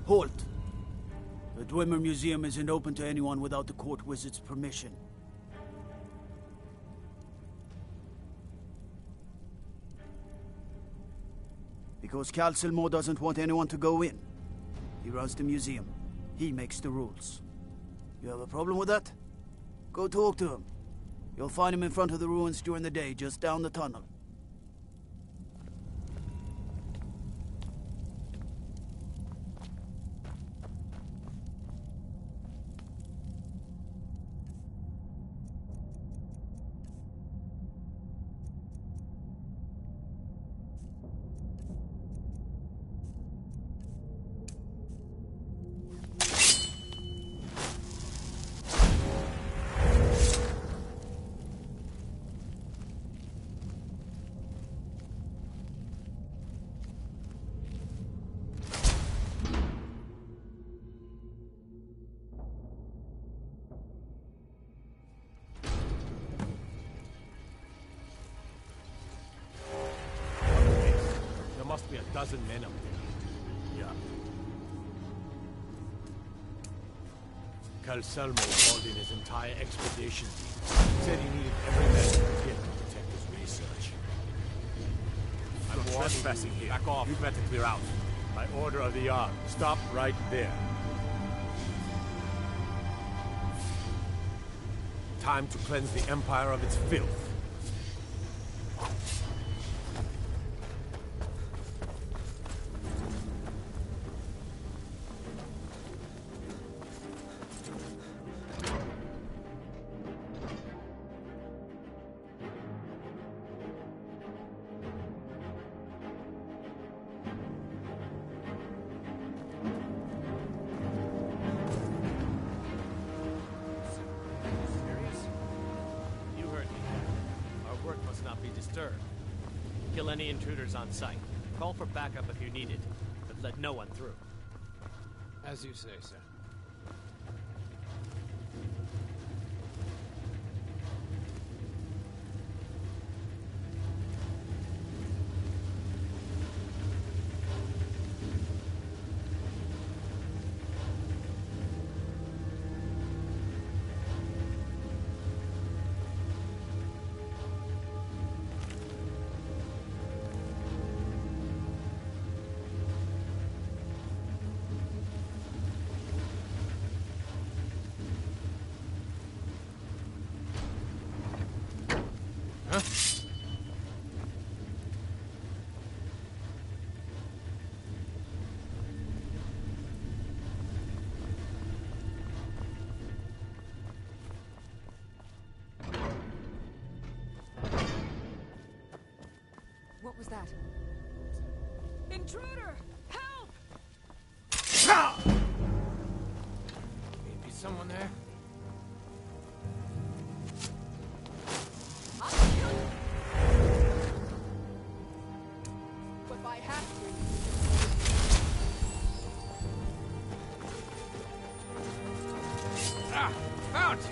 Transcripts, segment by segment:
Halt! The Dwemer Museum isn't open to anyone without the court wizard's permission. Because Calcelmo doesn't want anyone to go in. He runs the museum. He makes the rules. You have a problem with that? Go talk to him. You'll find him in front of the ruins during the day, just down the tunnel. Must be a dozen men up there. Yeah. Calcelmo called in his entire expedition team. Said he needed every man he could get to protect his research. I'm trespassing here. Back off. You better clear out. By order of the Yard. Stop right there. Time to cleanse the Empire of its filth. Kill any intruders on sight. Call for backup if you need it, but let no one through. As you say, sir. What was that? Intruder! Help! Maybe someone there? I'll kill you! But if I have to... Ah! Found you!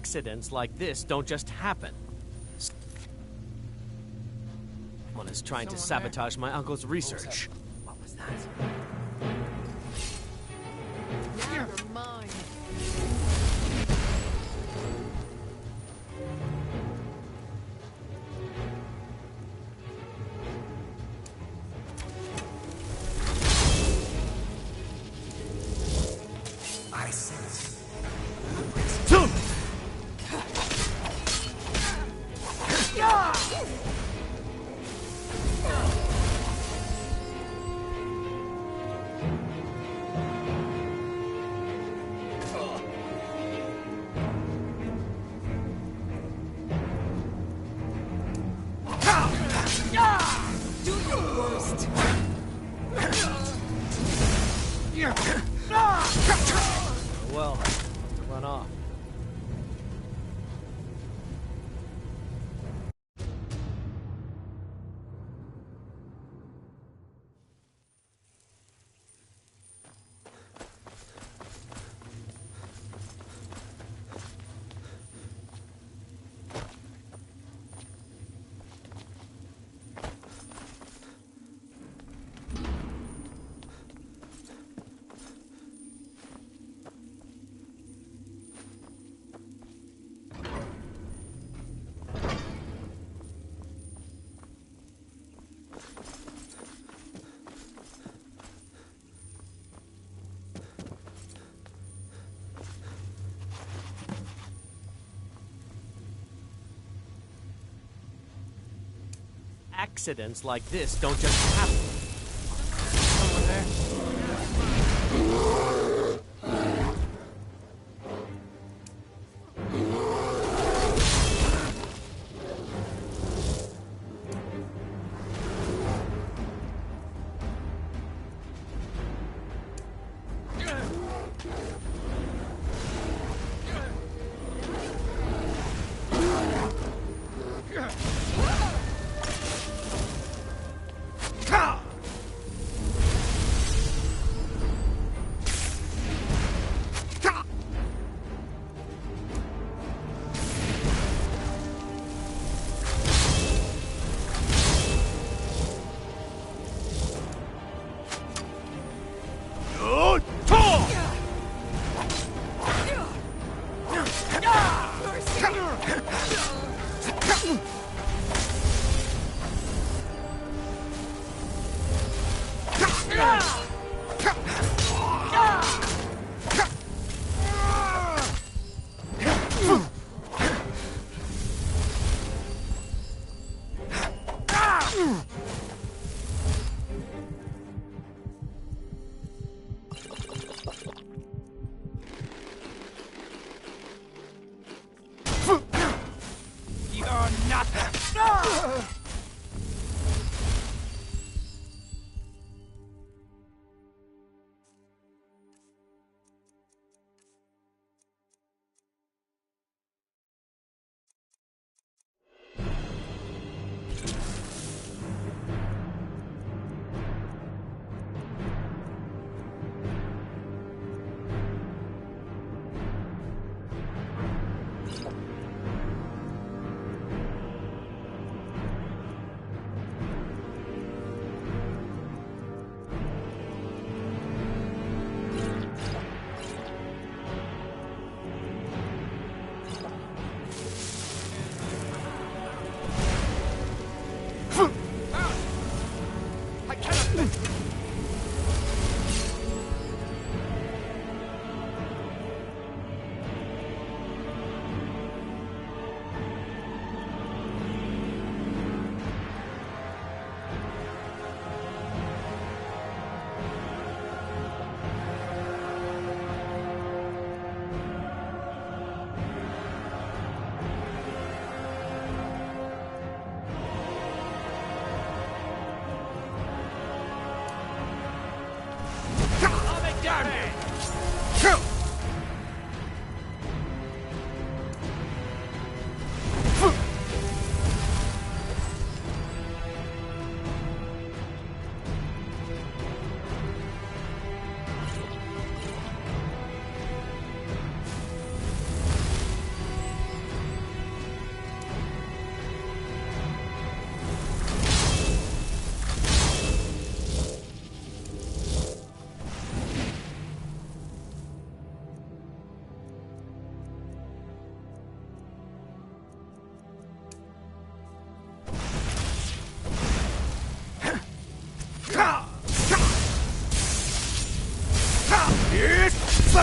Accidents like this don't just happen. Someone is trying to sabotage my uncle's research. What was that? Now you're mine. I sense. Do your worst. Well, run off. Accidents like this don't just happen. Someone there?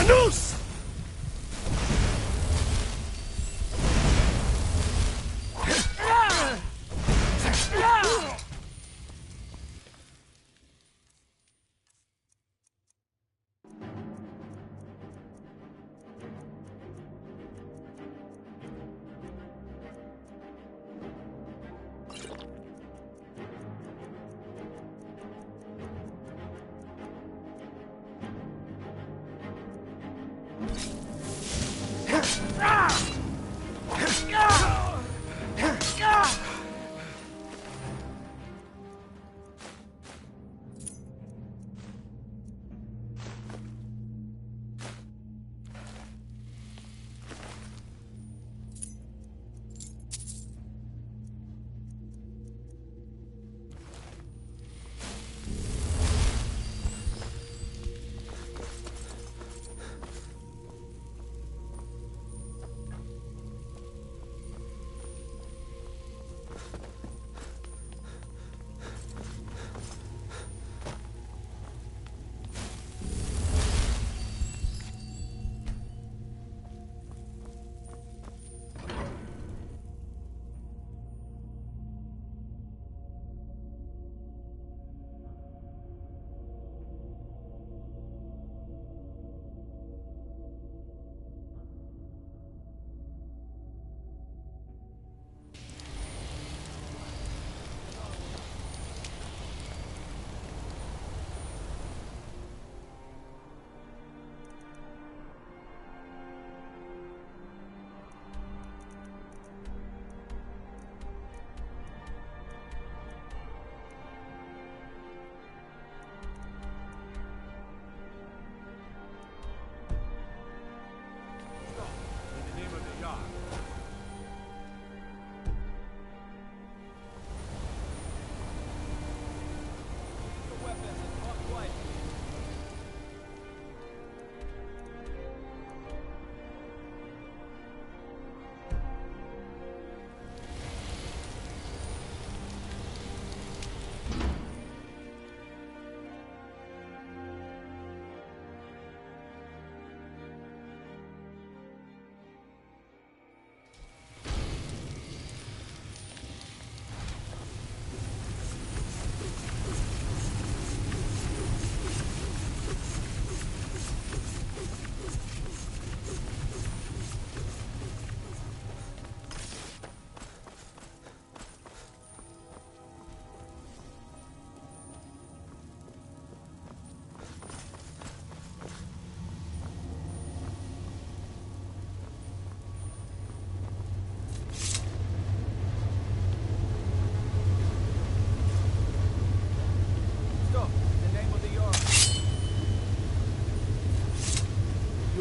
noose!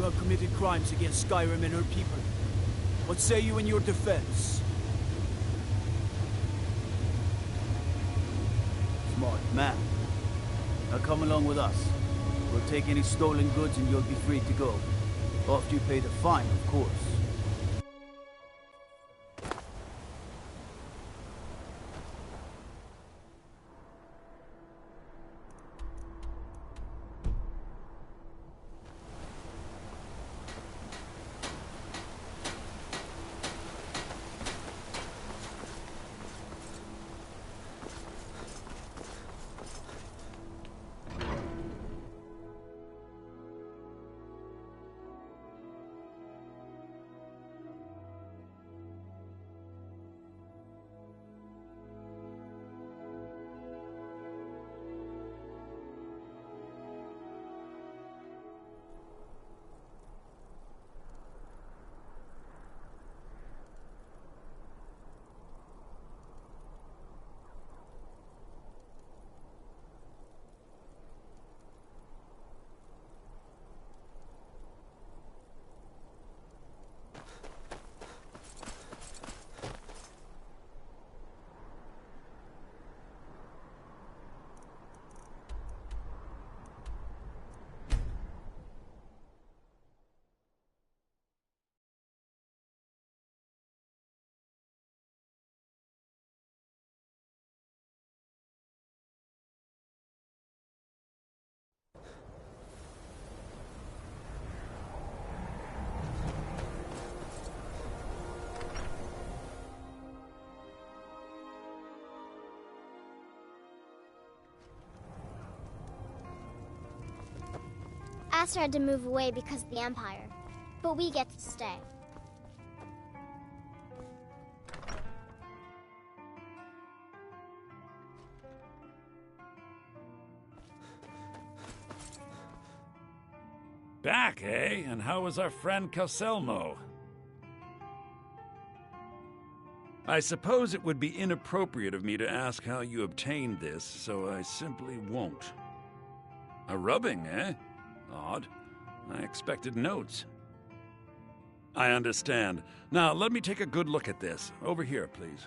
You have committed crimes against Skyrim and her people. What say you in your defense? Smart man. Now come along with us. We'll take any stolen goods and you'll be free to go. After you pay the fine, of course. Master had to move away because of the Empire, but we get to stay. Back, eh? And how was our friend Calselmo? I suppose it would be inappropriate of me to ask how you obtained this, so I simply won't. A rubbing, eh? Odd. I expected notes. I understand. Now, let me take a good look at this. Over here, please.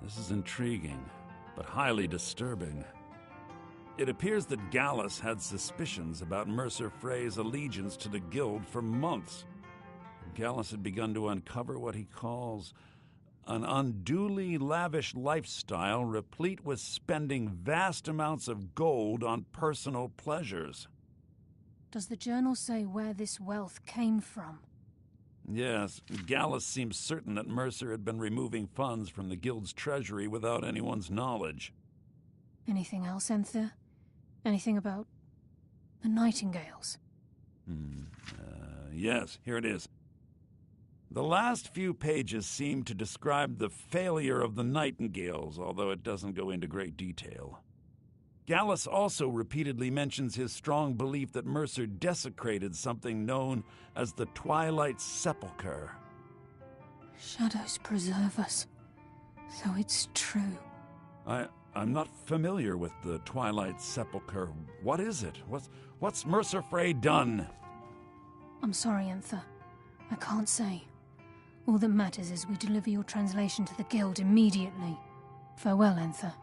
This is intriguing, but highly disturbing. It appears that Gallus had suspicions about Mercer Frey's allegiance to the Guild for months. Gallus had begun to uncover what he calls an unduly lavish lifestyle replete with spending vast amounts of gold on personal pleasures. Does the journal say where this wealth came from? Yes, Gallus seems certain that Mercer had been removing funds from the Guild's treasury without anyone's knowledge. Anything else, Enther? Anything about the Nightingales? Yes, here it is. The last few pages seem to describe the failure of the Nightingales, although it doesn't go into great detail. Gallus also repeatedly mentions his strong belief that Mercer desecrated something known as the Twilight Sepulchre. Shadows preserve us, so it's true. I'm not familiar with the Twilight Sepulchre. What is it? What's Mercer Frey done? I'm sorry, Enther. I can't say. All that matters is we deliver your translation to the Guild immediately. Farewell, Enther.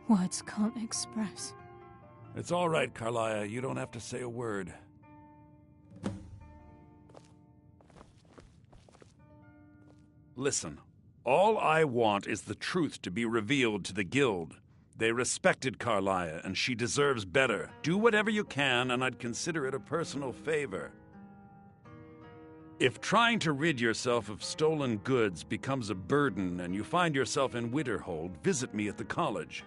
Words can't express. It's all right, Carlia. You don't have to say a word. Listen, all I want is the truth to be revealed to the Guild. They respected Carlia, and she deserves better. Do whatever you can, and I'd consider it a personal favor. If trying to rid yourself of stolen goods becomes a burden and you find yourself in Winterhold, visit me at the college.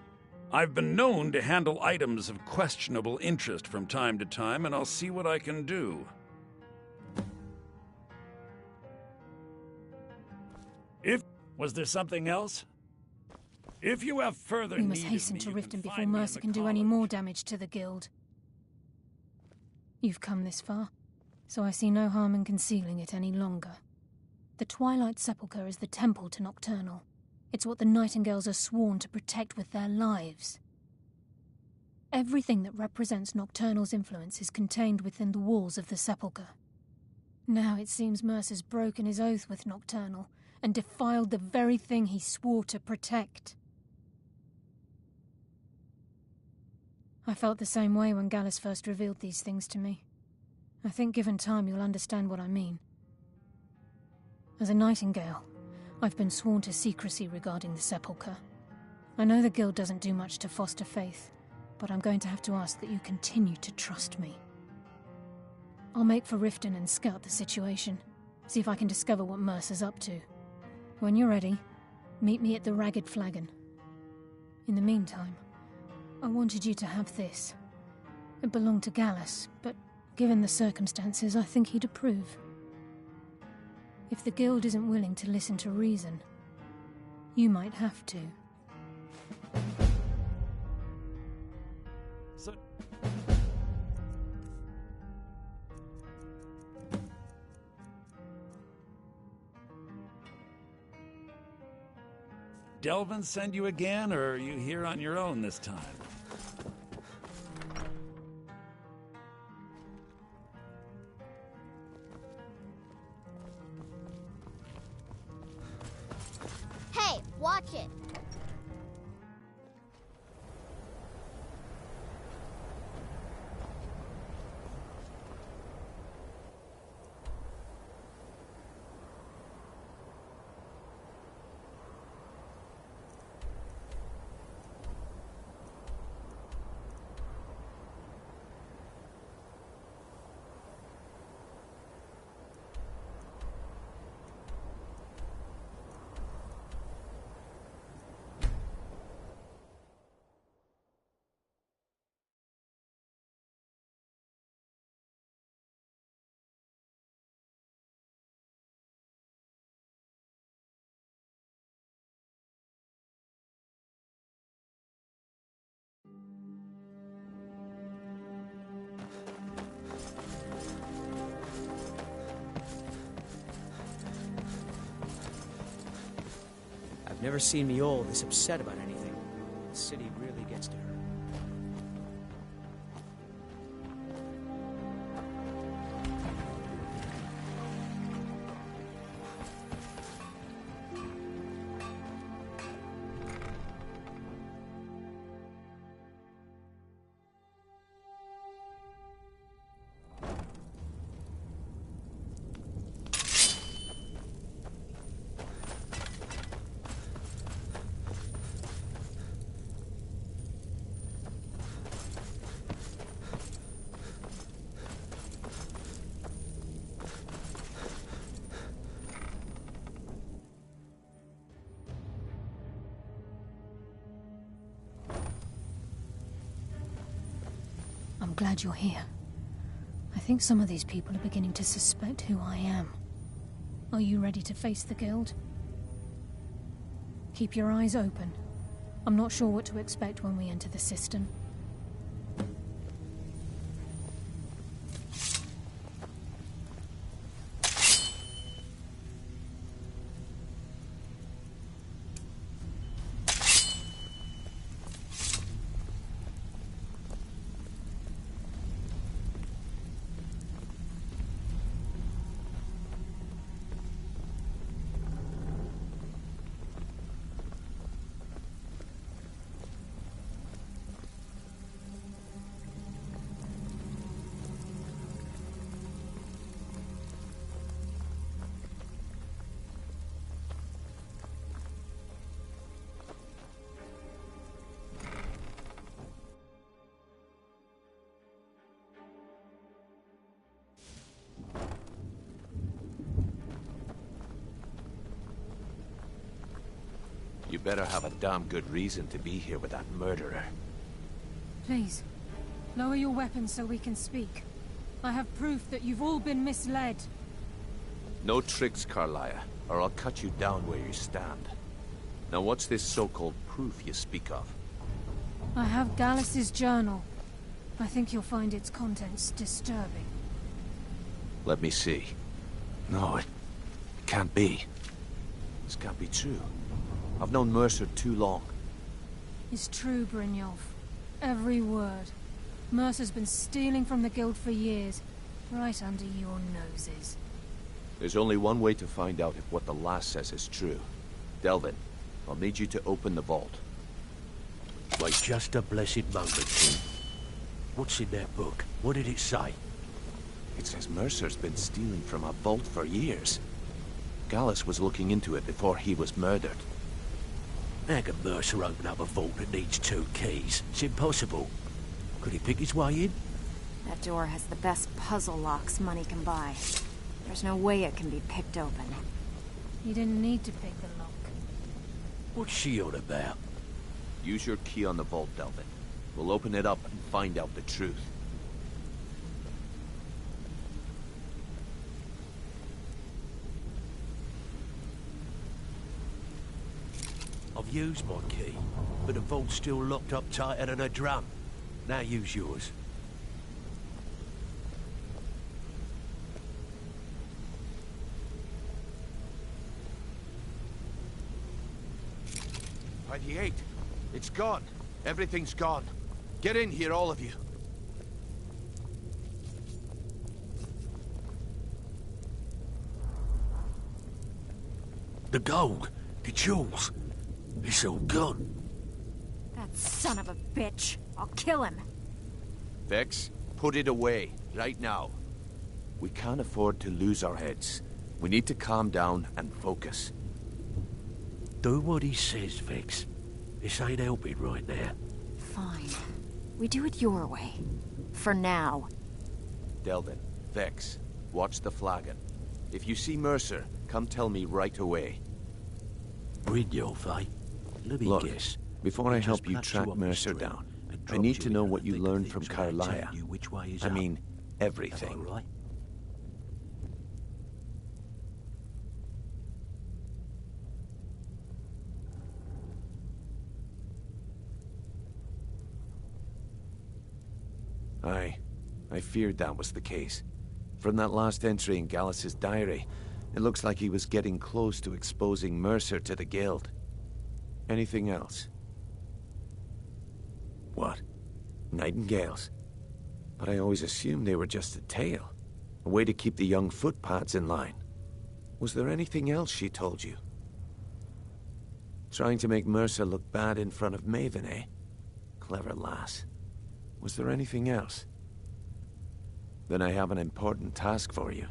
I've been known to handle items of questionable interest from time to time, and I'll see what I can do. Was there something else? If you have further We must need of hasten me, to you Riften can before find me in Mercer the can do any college. more damage to the Guild. You've come this far, so I see no harm in concealing it any longer. The Twilight Sepulchre is the temple to Nocturnal. It's what the Nightingales are sworn to protect with their lives. Everything that represents Nocturnal's influence is contained within the walls of the Sepulchre. Now it seems Mercer's broken his oath with Nocturnal and defiled the very thing he swore to protect. I felt the same way when Gallus first revealed these things to me. I think given time you'll understand what I mean. As a Nightingale, I've been sworn to secrecy regarding the Sepulchre. I know the Guild doesn't do much to foster faith, but I'm going to have to ask that you continue to trust me. I'll make for Riften and scout the situation, see if I can discover what Mercer's up to. When you're ready, meet me at the Ragged Flagon. In the meantime, I wanted you to have this. It belonged to Gallus, but given the circumstances, I think he'd approve. If the Guild isn't willing to listen to reason, you might have to. So Delvin send you again, or are you here on your own this time? Hey, watch it! I've never seen me all this upset about anything. The city really gets to her. I'm glad you're here. I think some of these people are beginning to suspect who I am. Are you ready to face the Guild? Keep your eyes open. I'm not sure what to expect when we enter the system. You better have a damn good reason to be here with that murderer. Please, lower your weapons so we can speak. I have proof that you've all been misled. No tricks, Carlia, or I'll cut you down where you stand. Now what's this so-called proof you speak of? I have Gallus's journal. I think you'll find its contents disturbing. Let me see. No, it can't be. This can't be true. I've known Mercer too long. It's true, Brynjolf. Every word. Mercer's been stealing from the Guild for years, right under your noses. There's only one way to find out if what the lass says is true. Delvin, I'll need you to open the vault. Wait just a blessed moment, King. What's in that book? What did it say? It says Mercer's been stealing from a vault for years. Gallus was looking into it before he was murdered. How can Mercer open up a vault that needs 2 keys? It's impossible. Could he pick his way in? That door has the best puzzle locks money can buy. There's no way it can be picked open. You didn't need to pick the lock. What's she on about? Use your key on the vault, Delvin. We'll open it up and find out the truth. I've used my key, but the vault's still locked up tighter than a drum. Now use yours. By the 8th. It's gone. Everything's gone. Get in here, all of you. The gold, the jewels, it's all gone. That son of a bitch. I'll kill him. Vex, put it away, right now. We can't afford to lose our heads. We need to calm down and focus. Do what he says, Vex. This ain't helping right now. Fine. We do it your way. For now. Delvin, Vex, watch the flagon. If you see Mercer, come tell me right away. Brynjolf, eh? Let me Look, guess. before I help you track Mercer down, I need to know what you learned from Carlia. I mean, everything. Right? I feared that was the case. From that last entry in Gallus's diary, it looks like he was getting close to exposing Mercer to the Guild. Anything else? What? Nightingales? But I always assumed they were just a tale. A way to keep the young footpads in line. Was there anything else she told you? Trying to make Mercer look bad in front of Maven, eh? Clever lass. Was there anything else? Then I have an important task for you.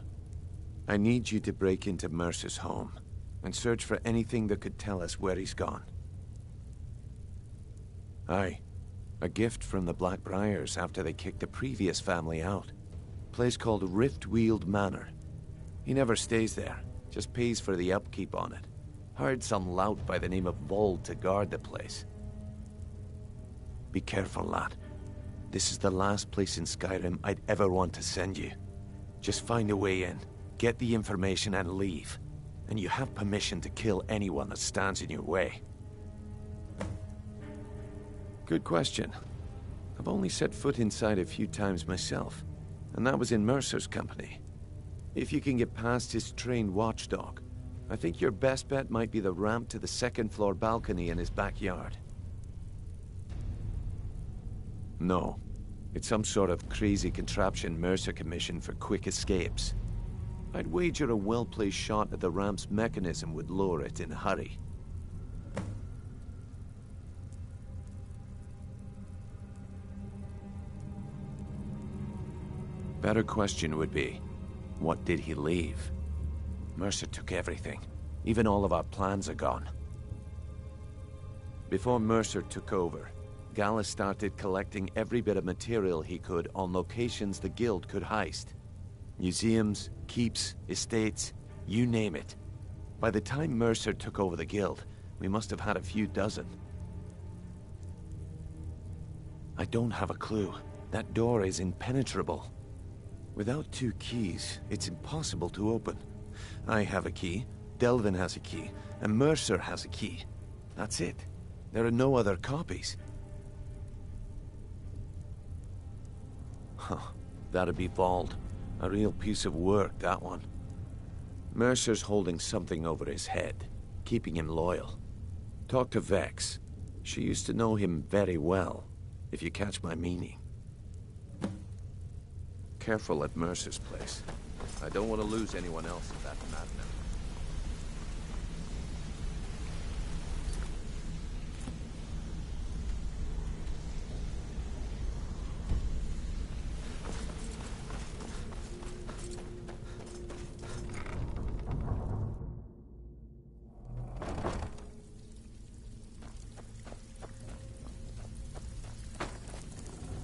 I need you to break into Mercer's home and search for anything that could tell us where he's gone. Aye. A gift from the Blackbriars after they kicked the previous family out. Place called Riftweald Manor. He never stays there, just pays for the upkeep on it. Hired some lout by the name of Vold to guard the place. Be careful, lad. This is the last place in Skyrim I'd ever want to send you. Just find a way in, get the information and leave. And you have permission to kill anyone that stands in your way. Good question. I've only set foot inside a few times myself, and that was in Mercer's company. If you can get past his trained watchdog, I think your best bet might be the ramp to the second-floor balcony in his backyard. No. It's some sort of crazy contraption Mercer commissioned for quick escapes. I'd wager a well-placed shot at the ramp's mechanism would lower it in a hurry. Better question would be, what did he leave? Mercer took everything. Even all of our plans are gone. Before Mercer took over, Gallus started collecting every bit of material he could on locations the Guild could heist. Museums, keeps, estates, you name it. By the time Mercer took over the Guild, we must have had a few dozen. I don't have a clue. That door is impenetrable. Without 2 keys, it's impossible to open. I have a key, Delvin has a key, and Mercer has a key. That's it. There are no other copies. Huh. That'd be Vold. A real piece of work, that one. Mercer's holding something over his head, keeping him loyal. Talk to Vex. She used to know him very well, if you catch my meaning. Careful at Mercer's place. I don't want to lose anyone else in that madness.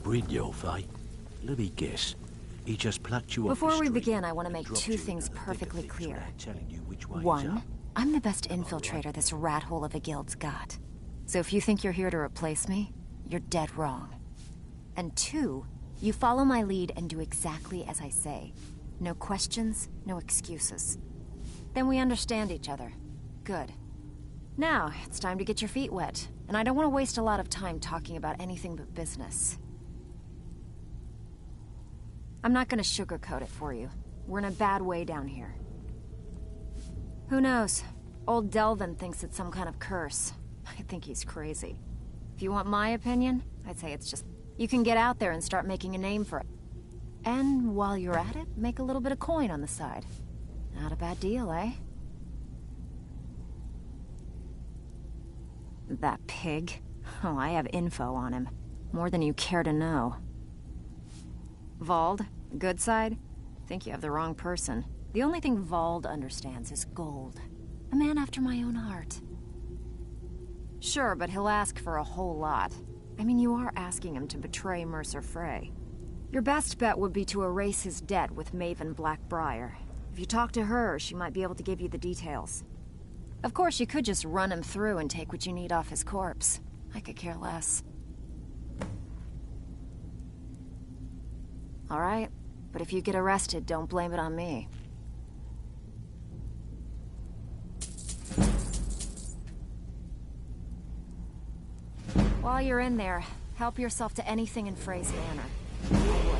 Brynjolf, eh? Let me guess. He just plucked you off the Before we street begin, I want to and make dropped 2 you things in the thick of perfectly things clear. without telling you which way he's 1, up. I'm the best infiltrator this rat hole of a guild's got. So if you think you're here to replace me, you're dead wrong. And 2, you follow my lead and do exactly as I say. No questions, no excuses. Then we understand each other. Good. Now, it's time to get your feet wet. And I don't want to waste a lot of time talking about anything but business. I'm not gonna sugarcoat it for you. We're in a bad way down here. Who knows? Old Delvin thinks it's some kind of curse. I think he's crazy. If you want my opinion, I'd say it's just... You can get out there and start making a name for it. And while you're at it, make a little bit of coin on the side. Not a bad deal, eh? That pig? Oh, I have info on him. More than you care to know. Vold, good side? Think you have the wrong person. The only thing Vold understands is gold. A man after my own heart. Sure, but he'll ask for a whole lot. I mean, you are asking him to betray Mercer Frey. Your best bet would be to erase his debt with Maven Blackbriar. If you talk to her, she might be able to give you the details. Of course, you could just run him through and take what you need off his corpse. I could care less. All right, but if you get arrested, don't blame it on me. While you're in there, help yourself to anything in Frey's Manor. I would.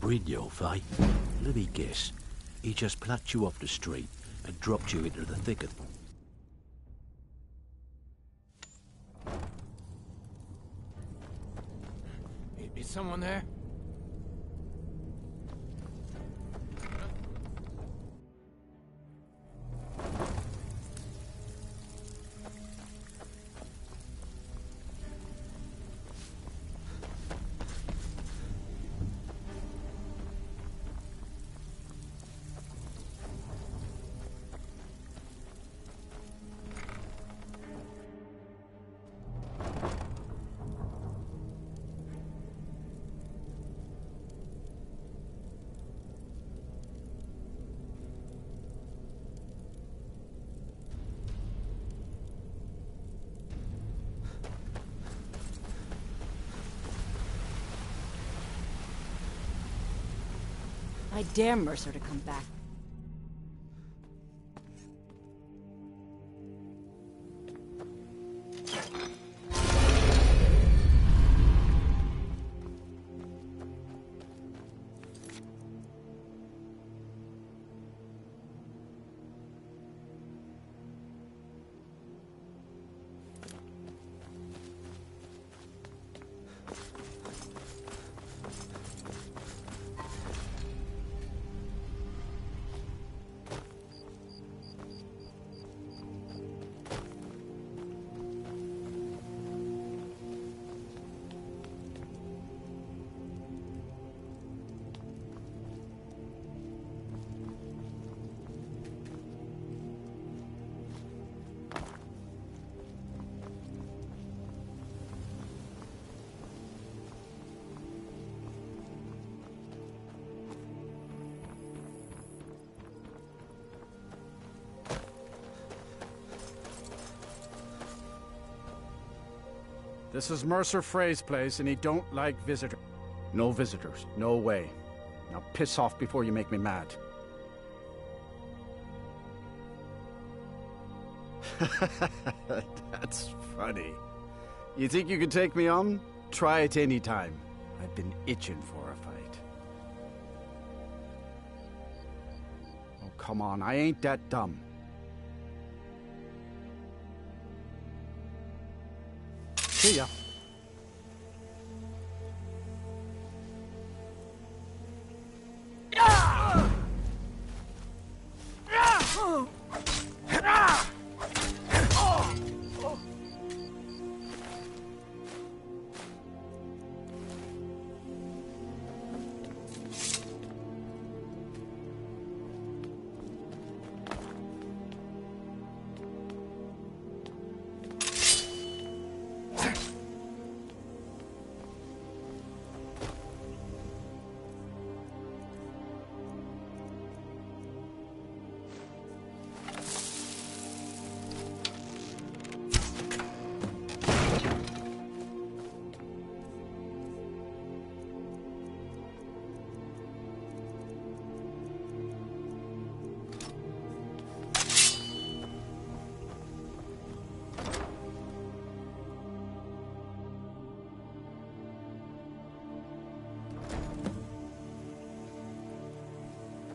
Brynjolf, eh? Let me guess. He just plucked you off the street and dropped you into the thicket. Is someone there? I dare Mercer to come back. This is Mercer Frey's place, and he don't like visitors. No visitors. No way. Now piss off before you make me mad. That's funny. You think you can take me on? Try it any time. I've been itching for a fight. Oh, come on. I ain't that dumb. See ya.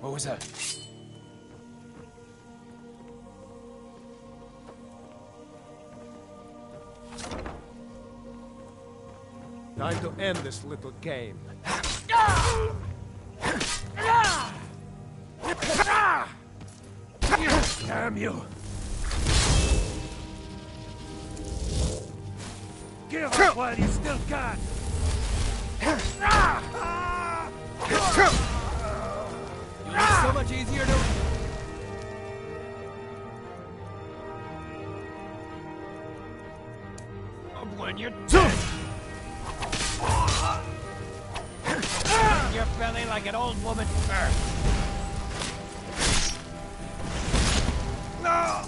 What was that? Time to end this little game. Damn you! Give up while you still can! So much easier to... When you're dead. Your belly like an old woman. No!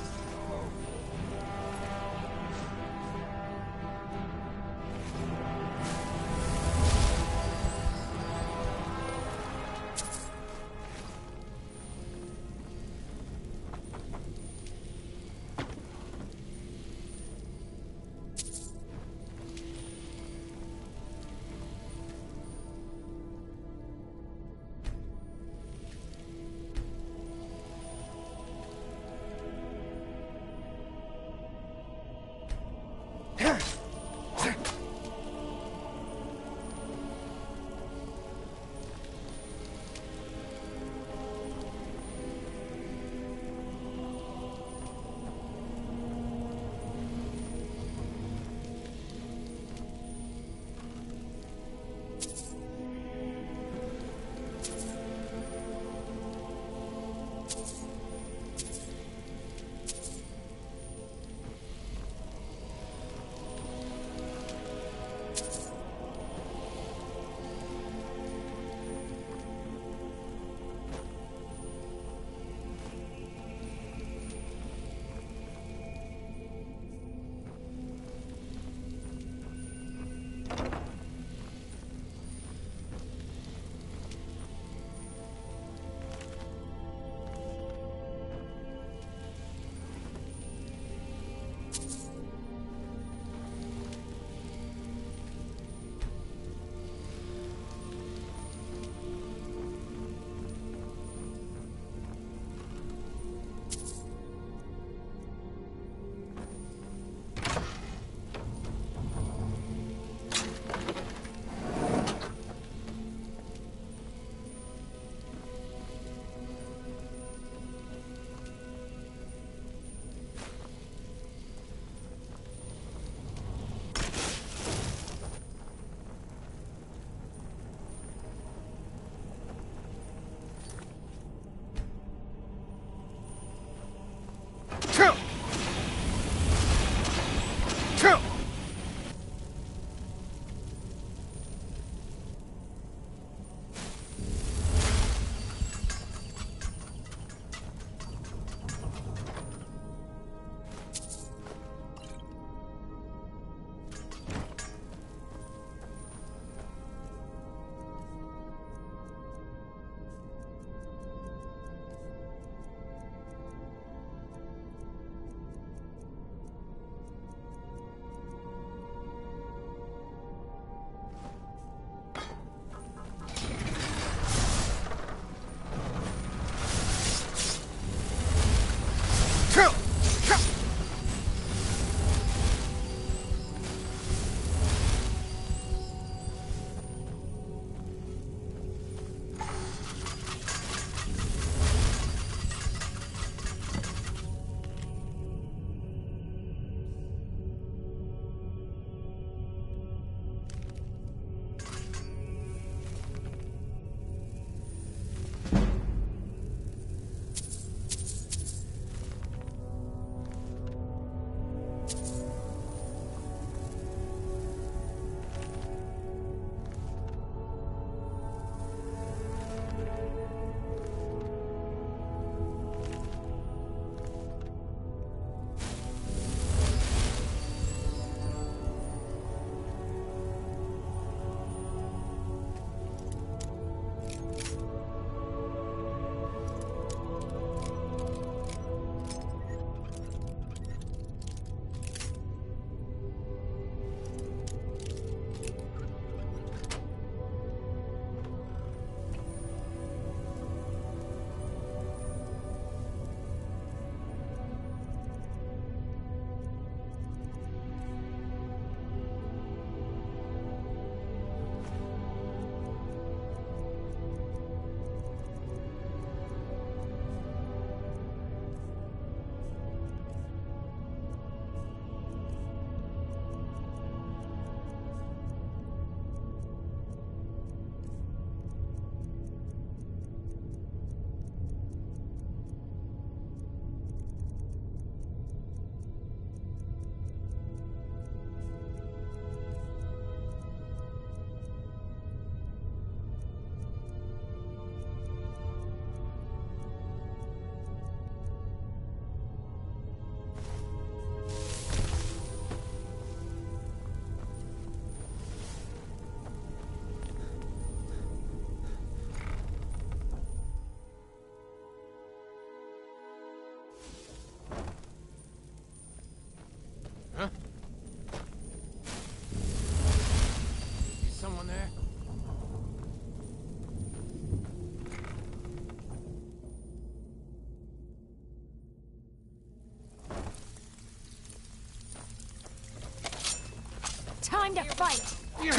Time to fight! You're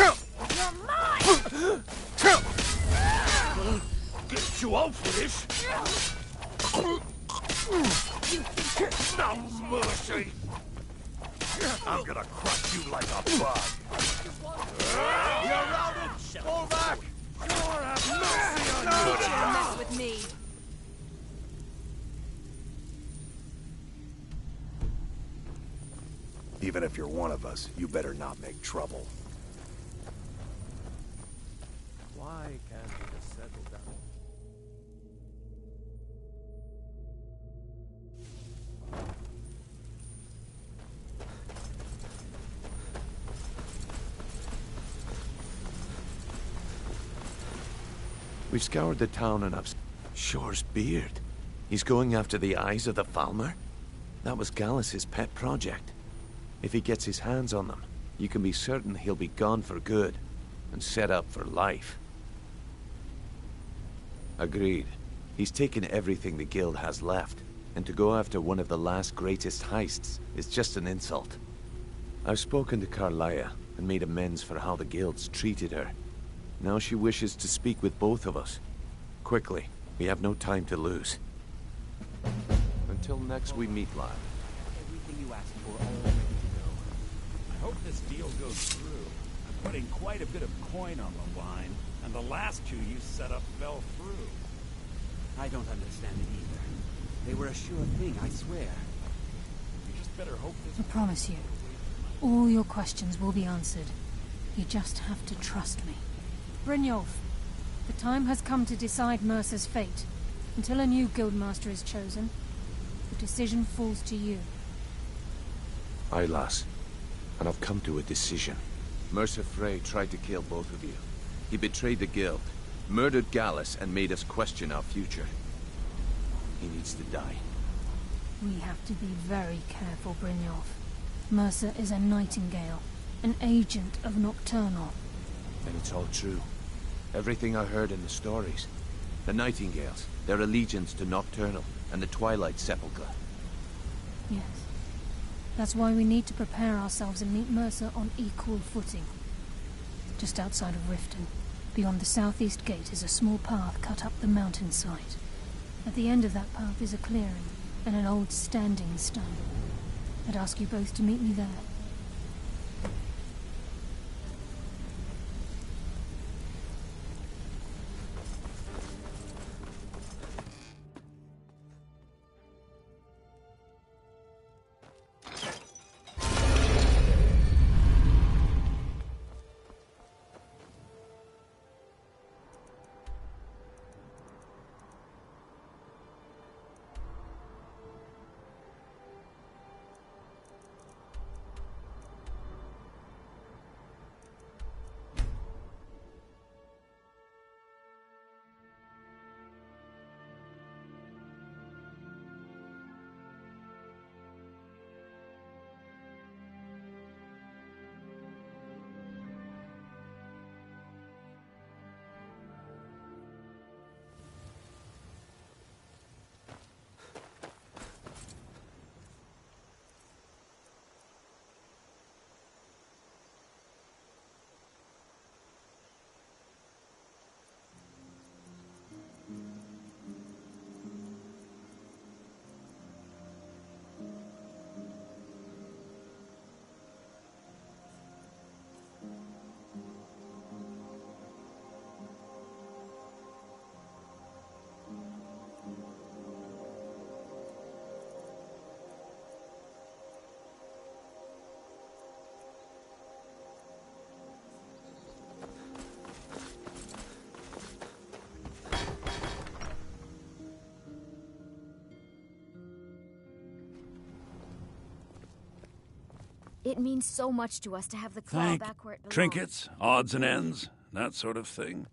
mine! Get you out for this! No mercy! I'm gonna crush you like a bug! You're routed! Fall back! Lord have mercy on you! Don't mess with me. Even if you're one of us, you better not make trouble. Why can't we just settle down? We've scoured the town and I've... Shore's beard. He's going after the eyes of the Falmer? That was Gallus's pet project. If he gets his hands on them, you can be certain he'll be gone for good, and set up for life. Agreed. He's taken everything the guild has left, and to go after one of the last greatest heists is just an insult. I've spoken to Carlia, and made amends for how the guild's treated her. Now she wishes to speak with both of us. Quickly, we have no time to lose. Until next we meet, lad. Everything you asked for all ready to go. I hope this deal goes through. I'm putting quite a bit of coin on the line, and the last two you set up fell through. I don't understand it either. They were a sure thing, I swear. You just better hope this... I promise you, all your questions will be answered. You just have to trust me. Brynjolf, the time has come to decide Mercer's fate. Until a new guildmaster is chosen, the decision falls to you. Aye, lass. And I've come to a decision. Mercer Frey tried to kill both of you. He betrayed the guild, murdered Gallus, and made us question our future. He needs to die. We have to be very careful, Brynjolf. Mercer is a Nightingale, an agent of Nocturnal. And it's all true. Everything I heard in the stories. The Nightingales, their allegiance to Nocturnal, and the Twilight Sepulchre. Yes. That's why we need to prepare ourselves and meet Mercer on equal footing. Just outside of Riften, beyond the southeast gate, is a small path cut up the mountainside. At the end of that path is a clearing, and an old standing stone. I'd ask you both to meet me there. It means so much to us to have the claw back where it belongs. Trinkets, odds and ends, that sort of thing.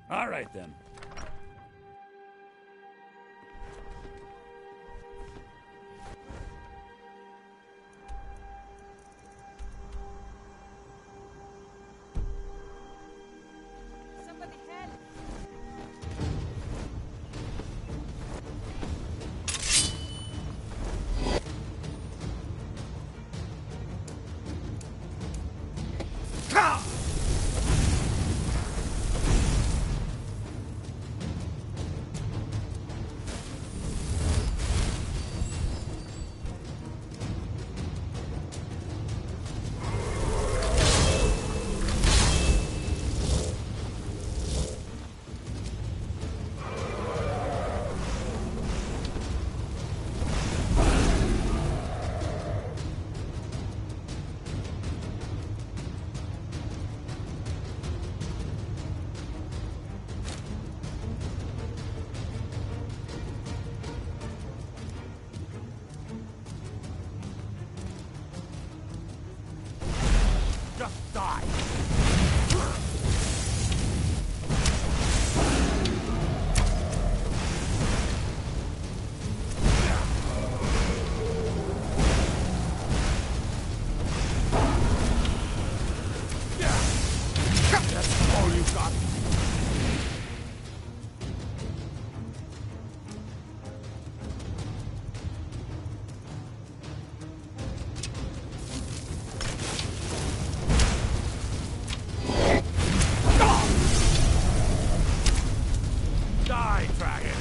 All right, then. Somebody help! Just die! That's all you got? Die, dragon!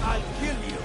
I'll kill you!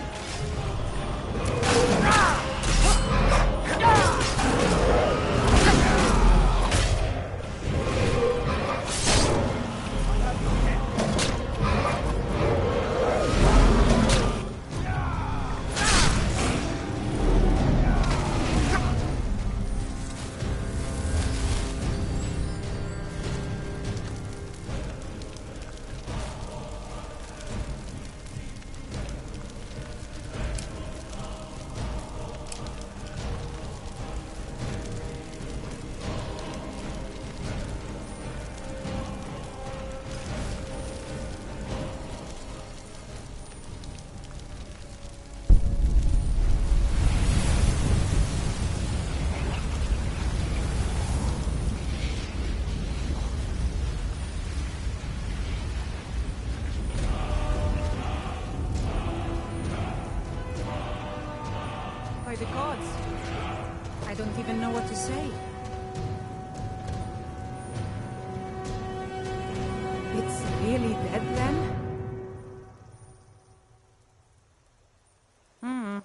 By the gods. I don't even know what to say. It's really dead then? Hmm.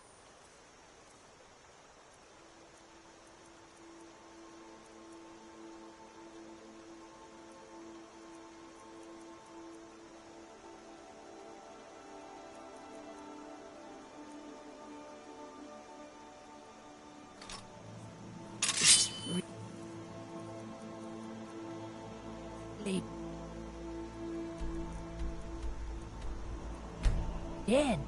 Dead.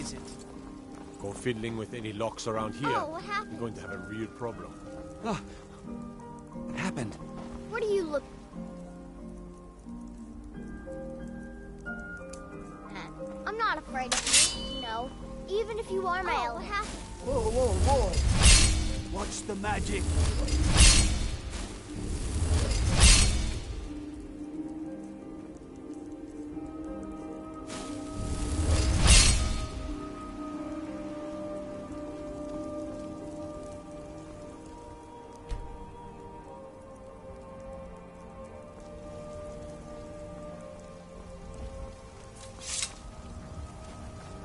is it? Go fiddling with any locks around here. Oh, what happened? You're going to have a real problem. Oh, what happened? What do you look... I'm not afraid of you, no. Even if you are my element. What happened? Whoa, whoa, whoa! Watch the magic!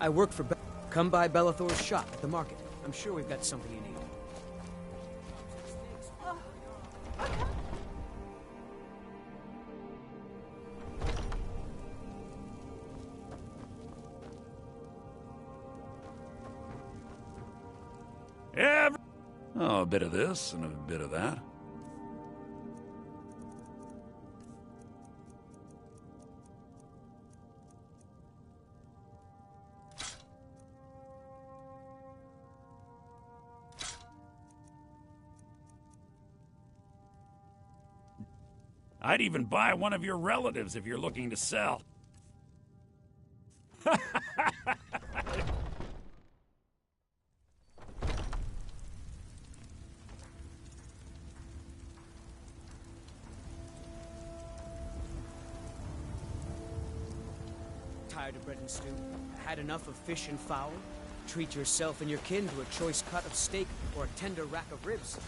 I work for Come by Bellathor's shop at the market. I'm sure we've got something you need. Oh, a bit of this and a bit of that. I'd even buy one of your relatives if you're looking to sell. Tired of bread and stew? Had enough of fish and fowl? Treat yourself and your kin to a choice cut of steak or a tender rack of ribs.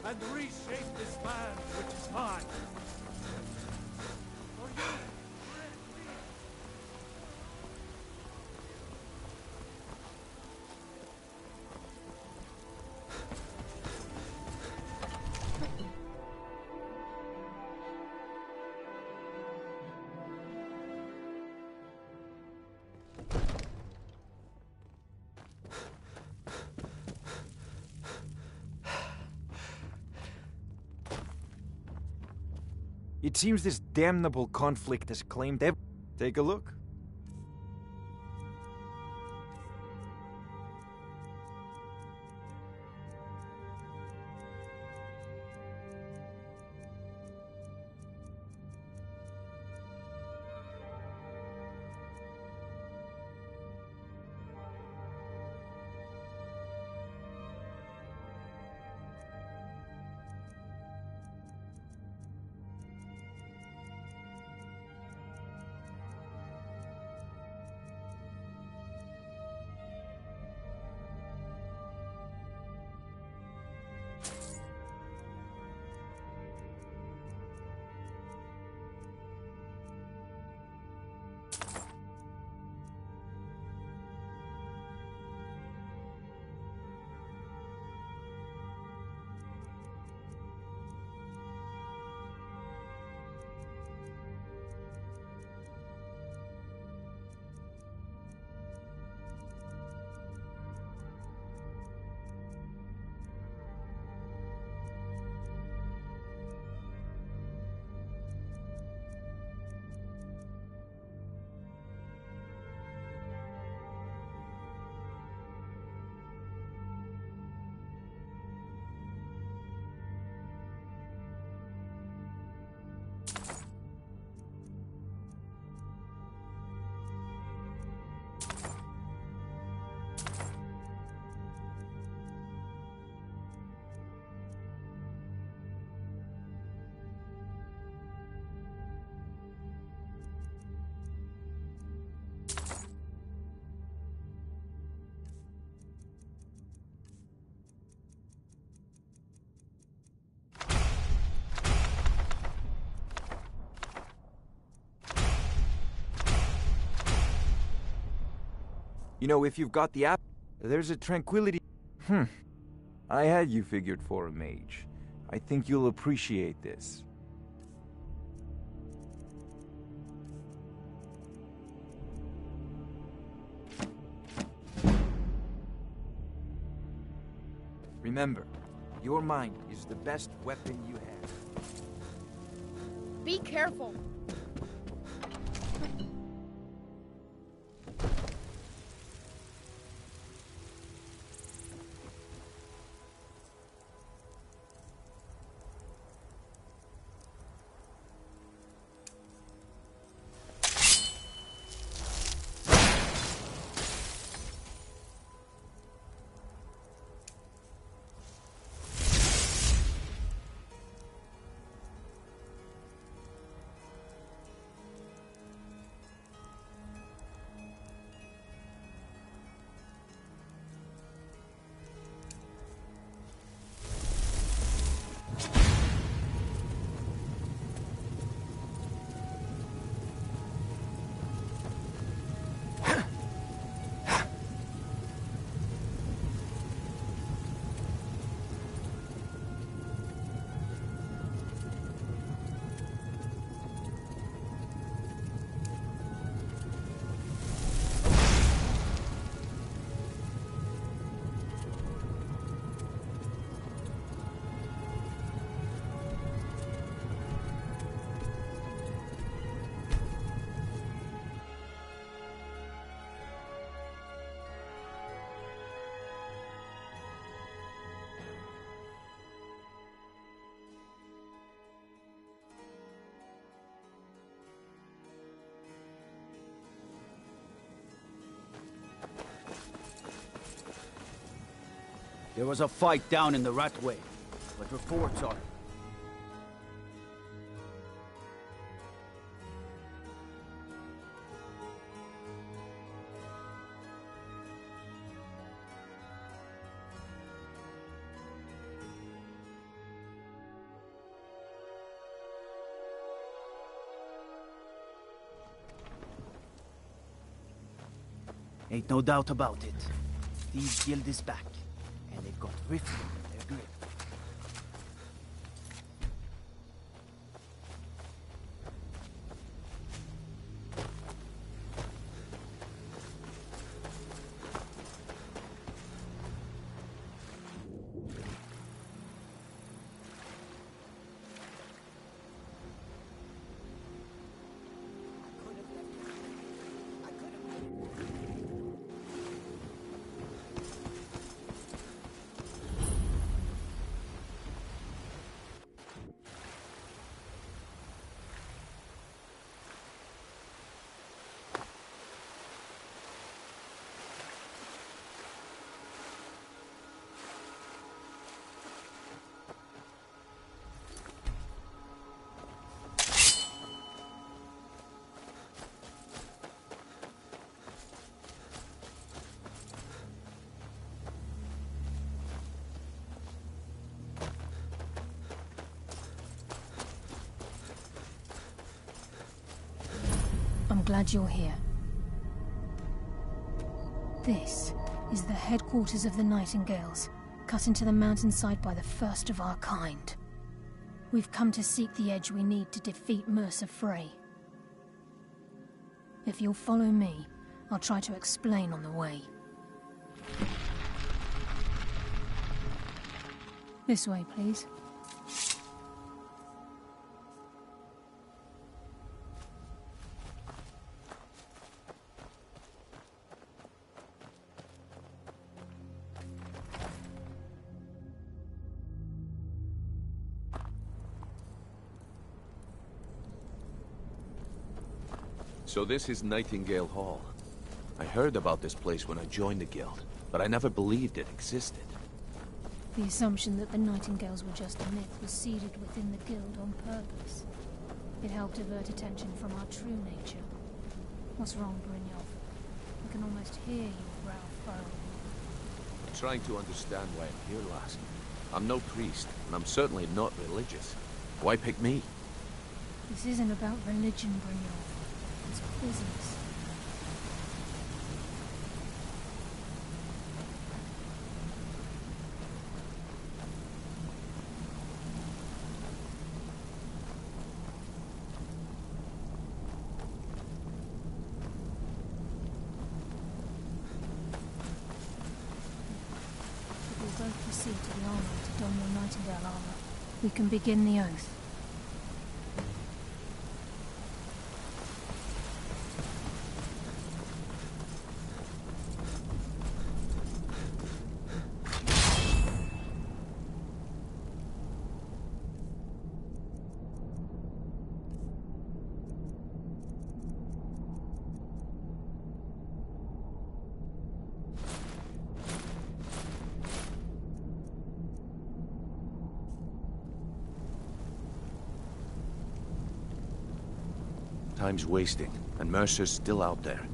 And reshape this land which is mine. It seems this damnable conflict has claimed every... Take a look. You know, if you've got the app, there's a tranquility... I had you figured for a mage. I think you'll appreciate this. Remember, your mind is the best weapon you have. Be careful. There was a fight down in the Ratway, but reports are... Ain't no doubt about it. Thieves' Guild is back, and they've got Rift in their grip. I'm glad you're here. This is the headquarters of the Nightingales, cut into the mountainside by the first of our kind. We've come to seek the edge we need to defeat Mercer Frey. If you'll follow me, I'll try to explain on the way. This way, please. So this is Nightingale Hall. I heard about this place when I joined the guild, but I never believed it existed. The assumption that the Nightingales were just a myth was seeded within the guild on purpose. It helped avert attention from our true nature. What's wrong, Brynjolf? I can almost hear your brow furrow. I'm trying to understand why I'm here, lass. I'm no priest, and I'm certainly not religious. Why pick me? This isn't about religion, Brynjolf. It's business. If we both proceed to the armory to don your Nightingale armor, we can begin the oath. Time's wasting, and Mercer's still out there.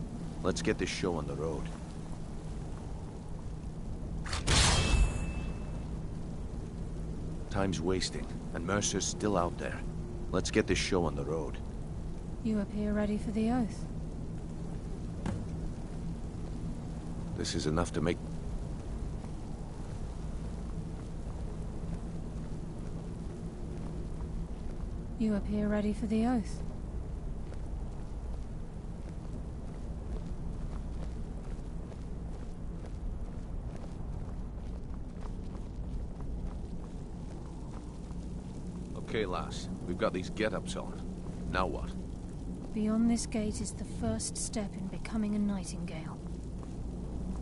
Let's get this show on the road. Time's wasting, and Mercer's still out there. Let's get this show on the road. You appear ready for the oath. This is enough to make... You appear ready for the oath. Okay, lass. We've got these get-ups on. Now what? Beyond this gate is the first step in becoming a Nightingale.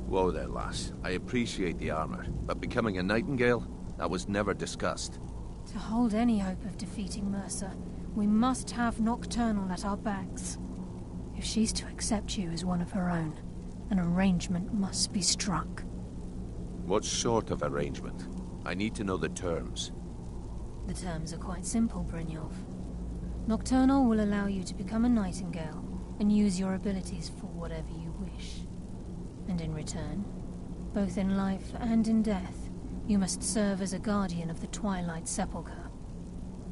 Whoa there, lass. I appreciate the armor, but becoming a Nightingale? That was never discussed. To hold any hope of defeating Mercer, we must have Nocturnal at our backs. If she's to accept you as one of her own, an arrangement must be struck. What sort of arrangement? I need to know the terms. The terms are quite simple, Brynjolf. Nocturnal will allow you to become a nightingale and use your abilities for whatever you wish. And in return, both in life and in death, you must serve as a guardian of the Twilight Sepulchre.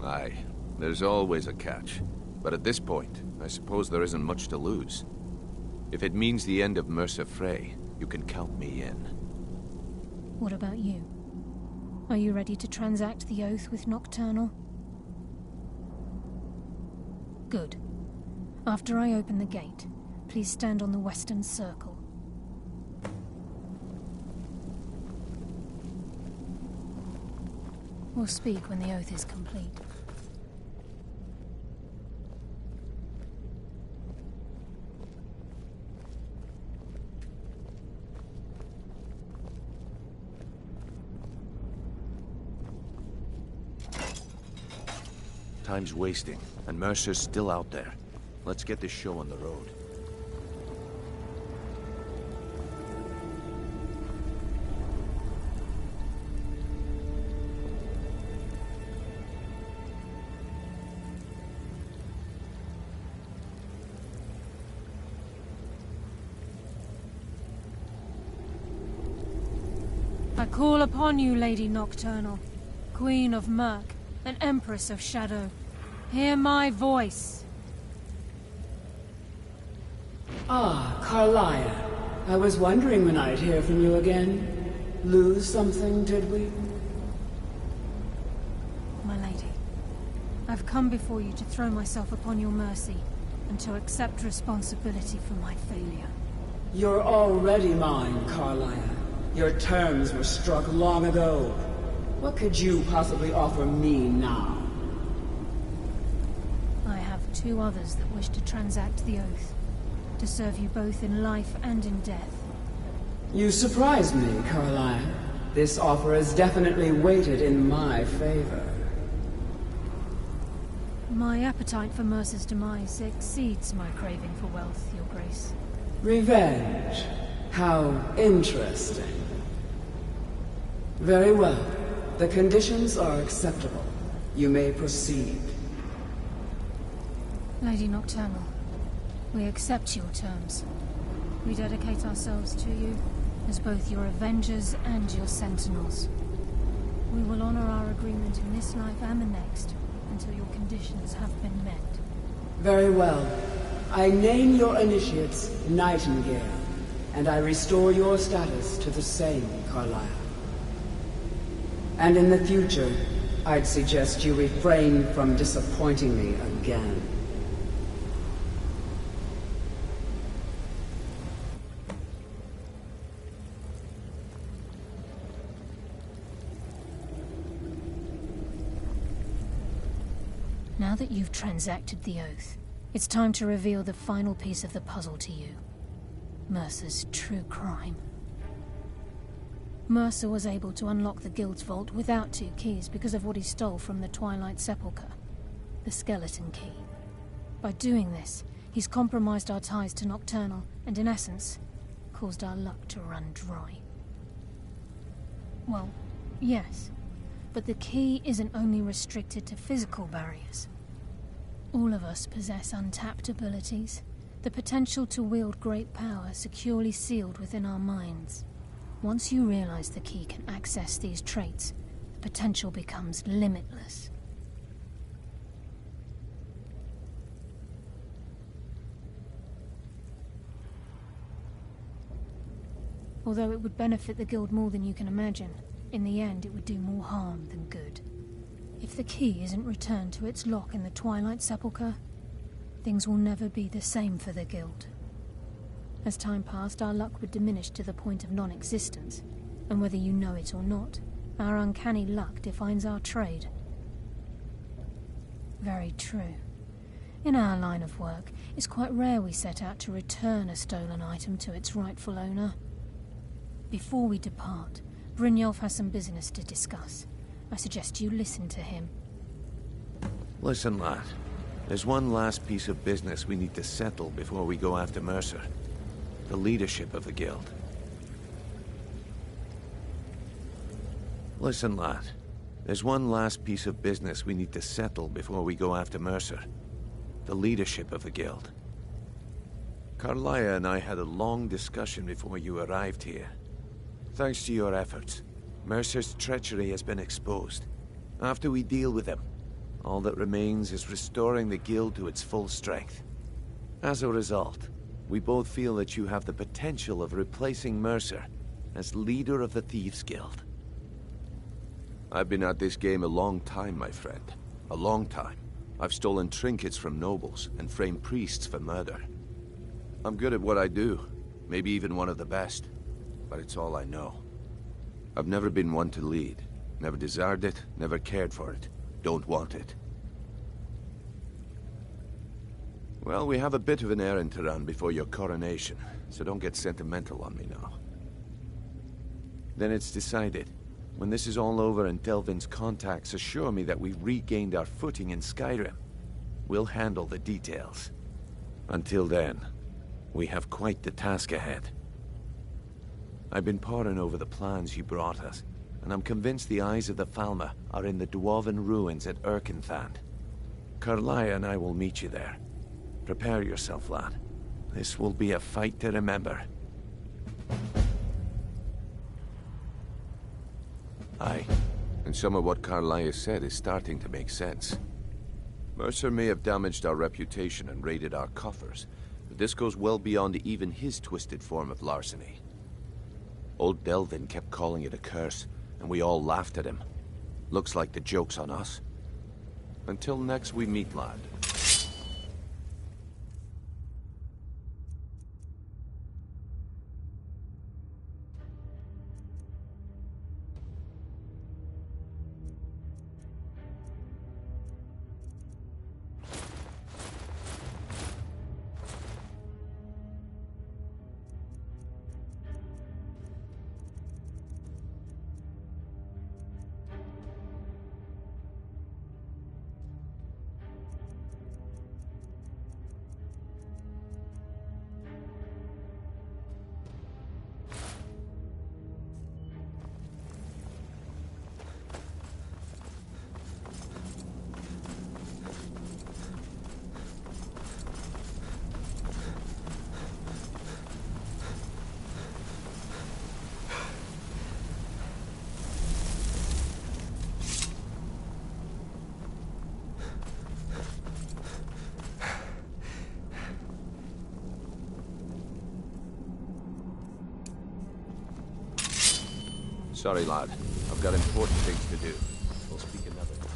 Aye, there's always a catch. But at this point, I suppose there isn't much to lose. If it means the end of Mercer Frey, you can count me in. What about you? Are you ready to transact the oath with Nocturnal? Good. After I open the gate, please stand on the western circle. We'll speak when the oath is complete. Time's wasting, and Mercer's still out there. Let's get this show on the road. I call upon you, Lady Nocturnal, Queen of Murk, and Empress of Shadow. Hear my voice. Ah, Carlia. I was wondering when I'd hear from you again. Lose something, did we? My lady, I've come before you to throw myself upon your mercy and to accept responsibility for my failure. You're already mine, Carlia. Your terms were struck long ago. What could you possibly offer me now? I have two others that wish to transact the oath, to serve you both in life and in death. You surprise me, Carlia. This offer is definitely weighted in my favor. My appetite for Mercer's demise exceeds my craving for wealth, Your Grace. Revenge. How interesting. Very well. The conditions are acceptable. You may proceed. Lady Nocturnal, we accept your terms. We dedicate ourselves to you as both your avengers and your sentinels. We will honor our agreement in this life and the next until your conditions have been met. Very well. I name your initiates Nightingale, and I restore your status to the same, Carlia. And in the future, I'd suggest you refrain from disappointing me again. Now that you've transacted the oath, it's time to reveal the final piece of the puzzle to you. Mercer's true crime. Mercer was able to unlock the Guild's vault without two keys because of what he stole from the Twilight Sepulchre, the skeleton key. By doing this, he's compromised our ties to Nocturnal and, in essence, caused our luck to run dry. Well, yes, but the key isn't only restricted to physical barriers. All of us possess untapped abilities, the potential to wield great power securely sealed within our minds. Once you realize the key can access these traits, the potential becomes limitless. Although it would benefit the Guild more than you can imagine, in the end it would do more harm than good. If the key isn't returned to its lock in the Twilight Sepulchre, things will never be the same for the Guild. As time passed, our luck would diminish to the point of non-existence, and whether you know it or not, our uncanny luck defines our trade. Very true. In our line of work, it's quite rare we set out to return a stolen item to its rightful owner. Before we depart, Brynjolf has some business to discuss. I suggest you listen to him. Listen, lad. There's one last piece of business we need to settle before we go after Mercer. The leadership of the Guild. Listen, lad. There's one last piece of business we need to settle before we go after Mercer. The leadership of the guild. Carlia and I had a long discussion before you arrived here. Thanks to your efforts, Mercer's treachery has been exposed. After we deal with him, all that remains is restoring the guild to its full strength. As a result, we both feel that you have the potential of replacing Mercer as leader of the Thieves' Guild. I've been at this game a long time, my friend. A long time. I've stolen trinkets from nobles and framed priests for murder. I'm good at what I do, maybe even one of the best, but it's all I know. I've never been one to lead. Never desired it, never cared for it. Don't want it. Well, we have a bit of an errand to run before your coronation, so don't get sentimental on me now. Then it's decided. When this is all over and Delvin's contacts assure me that we've regained our footing in Skyrim, we'll handle the details. Until then, we have quite the task ahead. I've been poring over the plans you brought us, and I'm convinced the eyes of the Falmer are in the Dwarven ruins at Erkenthand. Carlia and I will meet you there. Prepare yourself, lad. This will be a fight to remember. Aye, and some of what Carlia said is starting to make sense. Mercer may have damaged our reputation and raided our coffers, but this goes well beyond even his twisted form of larceny. Old Delvin kept calling it a curse, and we all laughed at him. Looks like the joke's on us. Until next we meet, lad. Sorry, lad. I've got important things to do. We'll speak another time.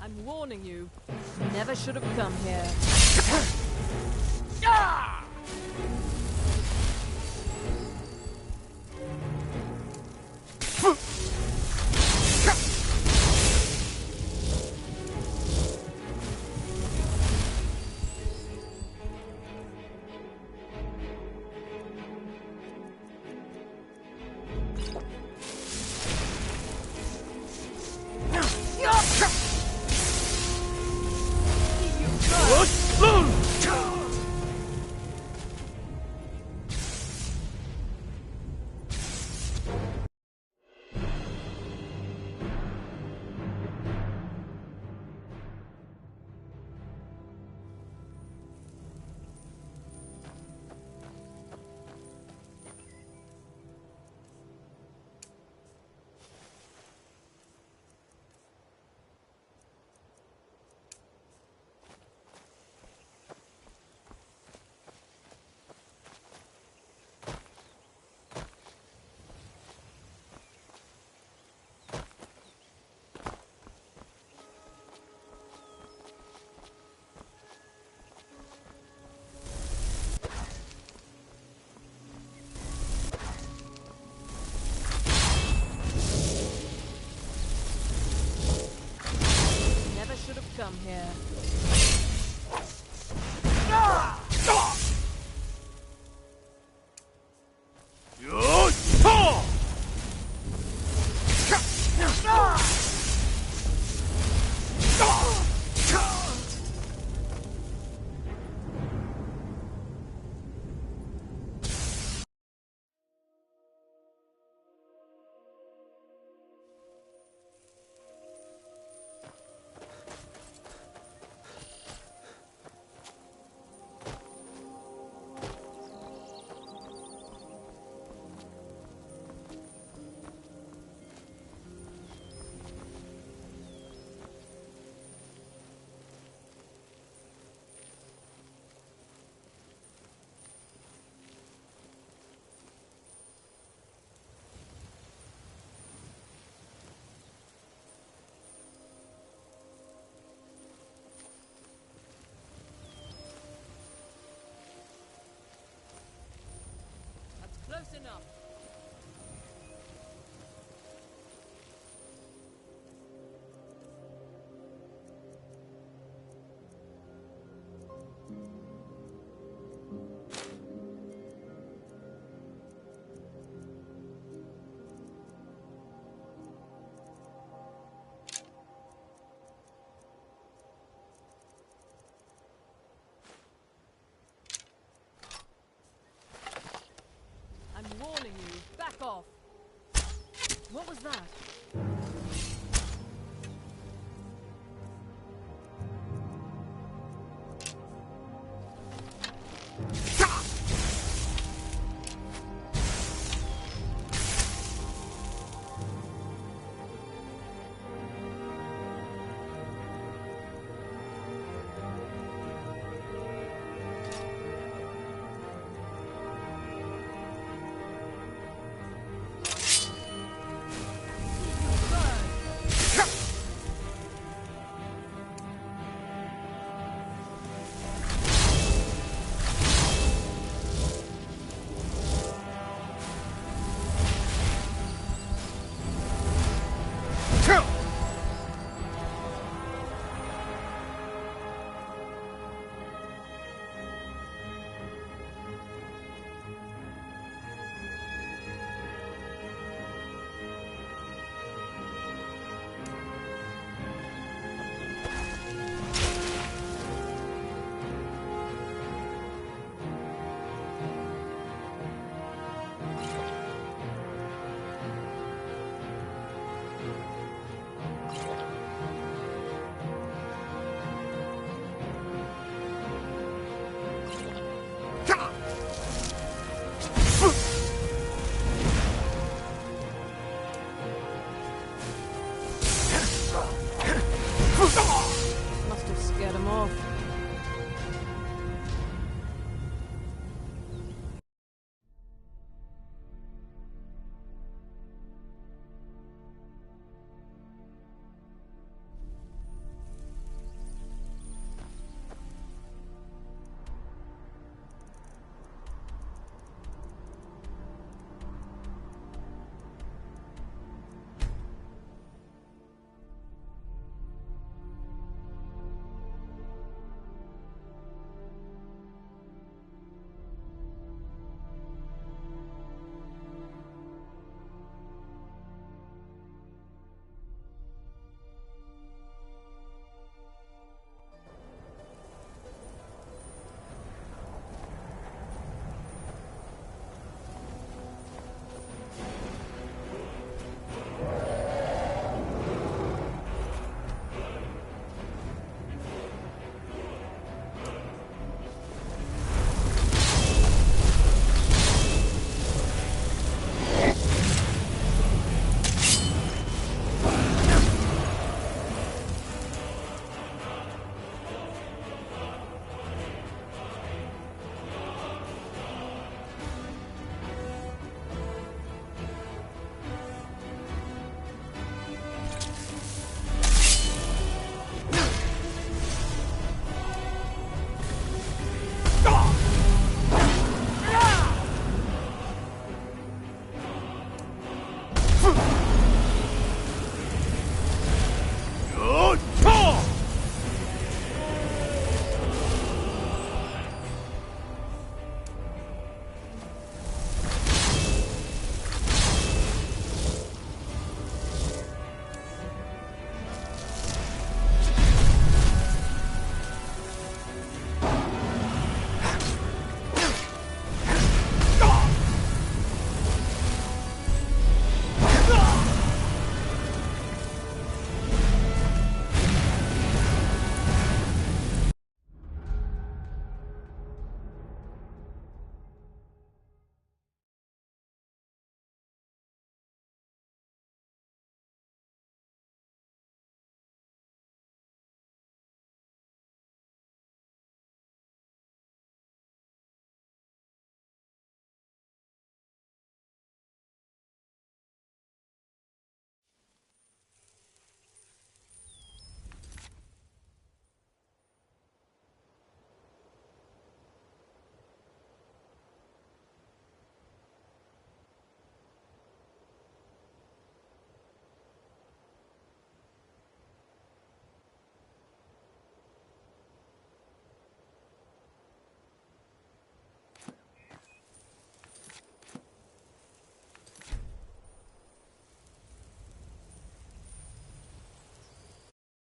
I'm warning you. Never should have come here. Come here.